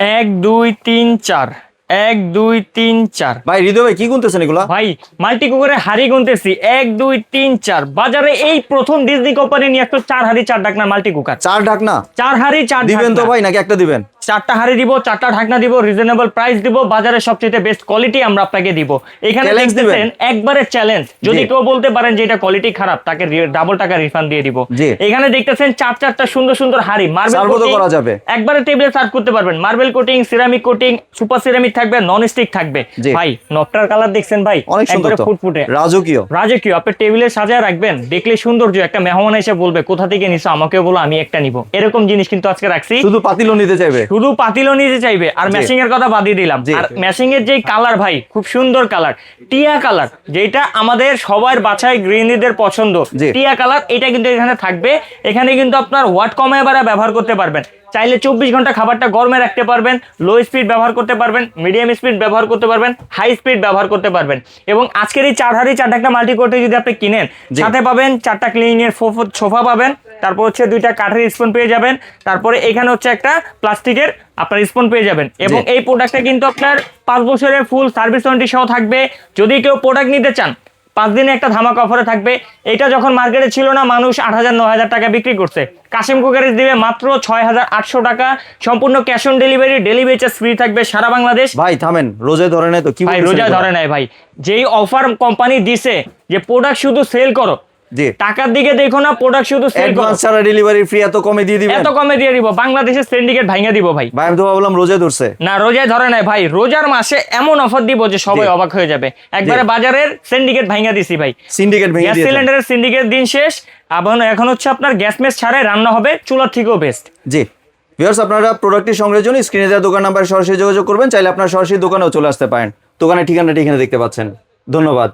1 2 3 4 1 2 3 4 ভাই হৃদয় ভাই কি গুনতেছেন এগুলা? ভাই মাল্টি কুকারে হাড়ি গুনতেছি 1 2 3 4। বাজারে এই প্রথম ডিজনি কোম্পানি নিয়ে একটা 4 হাড়ি 4 ঢাকনা মাল্টি কুকার। 4 ঢাকনা 4 হাড়ি 4 দিবেন তো ভাই নাকি একটা দিবেন? 4টা হাড়ি দিব, 4টা ঢাকনা দিব, রিজনেবল প্রাইস দিব, বাজারের সবচেয়ে বেস্ট কোয়ালিটি আমরা আপনাকে দিব। এখানে Challenge দেখতেছেন একবারে চ্যালেঞ্জ। যদি কেউ বলতে পারেন যে এটা কোয়ালিটি খারাপ, তাকে ডাবল টাকা রিফান্ড দিয়ে দিব। জি। এখানে দেখতেছেন 4টা সুন্দর সুন্দর হাড়ি, মার্বেল সার্ভ তো কোটিং করা যাবে। একবারে টেবিলে সার্ভ করতে পারবেন। Marble coating, ceramic coating, super ceramic থাকবে, নন স্টিক থাকবে। জি। ভাই নকটার কালার দেখছেন ভাই, অনেক সুন্দর একবারে তো, ফুটফুটে রাজকীয়। রাজকীয়। আপনি টেবিলে সাজায় রাখবেন, দেখলে সৌন্দর্য। একটা মেহমান এসে বলবে কোথা থেকে নিছো, আমাকেও বলো, আমি একটা নিব। এরকম জিনিস কিন্তু আজকে রাখছি। শুধু পাতিলও নিতে চাইবে? শুধু পাতিলও নিতে চাইবে। আর জি। ম্যাচিং এর কথা বাদই দিলাম। জি। আর ম্যাচিং এর যে কালার ভাই, খুব সুন্দর কালার, টিয়া কালার, যেটা আমাদের সবার বাছাই গৃহিণীদের পছন্দ। জি। টিয়া কালার, এটা কিন্তু এখানে থাকবে। এখানে কিন্তু আপনার ওয়াট কমায় বাড়া ব্যবহার করতে পারবেন। চাইলে 24 ঘন্টা খাবারটা গরমে রাখতে পারবেন, লো স্পিড ব্যবহার করতে পারবেন, মিডিয়াম স্পিড ব্যবহার করতে পারবেন, হাই স্পিড ব্যবহার করতে পারবেন। এবং আজকের এই 4 হাড়ি 4 ঢাকনা মাল্টি কোটে যদি আপনি কিনেন, জি। সাথে পাবেন 4টা ক্লিনের সোফা পাবেন, তারপর হচ্ছে 2টা কাঠের স্পুন পেয়ে যাবেন, তারপরে এখানে হচ্ছে একটা প্লাস্টিকের আপনার স্পুন পেয়ে যাবেন। এবং জি। এই প্রোডাক্টটা কিন্তু আপনার 5 বছরের ফুল সার্ভিস ওয়ারেন্টি সহ থাকবে। যদি কেউ প্রোডাক্ট নিতে চান, 5 দিনে একটা ধামাকা অফারে থাকবে। এটা যখন মার্কেটে ছিল না, মানুষ 8,000 9,000 টাকা বিক্রি করছে। কাশিম কুকারেজ দিবে মাত্র 6,800 টাকা, সম্পূর্ণ cash on delivery, delivery charge free থাকবে সারা বাংলাদেশ। ভাই থামেন, রোজায় ধরে নাই তো? কি ভাই বলতেছেন রোজা এগুলা? ধরে নাই ভাই, যেই অফার কোম্পানি দিছে যে প্রোডাক্ট শুধু সেল করো, জি। টাকার দিকে দেখো না, প্রোডাক্ট শুধু সেল করো। অ্যাডভান্স ছাড়া ডেলিভারি ফ্রি এত কমে দিয়ে দিবেন? এত কমে দিয়ে দিব, বাংলাদেশের সিন্ডিকেট ভাঙা দিব ভাই। ভাই আমি তো ভাবলাম রোজায় ধরছে। না, রোজায় ধরে নাই ভাই, রোজার মাসে এমন অফার দিব যে সবাই জি। অবাক হয়ে যাবে। একবারে বাজারের সিন্ডিকেট ভাঙা দিছি ভাই। সিন্ডিকেট ভেঙে গ্যাস দিয়েছেন। সিলিন্ডারের সিন্ডিকেট দিন শেষ। এখন হচ্ছে আপনার গ্যাস মেস ছাড়াই রান্না হবে, চুলার থেকেও বেস্ট। জি। ভিউয়ার্স, আপনারা প্রোডাক্টটি সংগ্রহের জন্য স্ক্রিনে দেওয়া দোকান নাম্বারে সরাসরি যোগাযোগ করবেন। চাইলে আপনারা সরাসরি দোকানেও চলে আসতে পারেন। দোকানের ঠিকানাটি এখানে দেখতে পাচ্ছেন। ধন্যবাদ।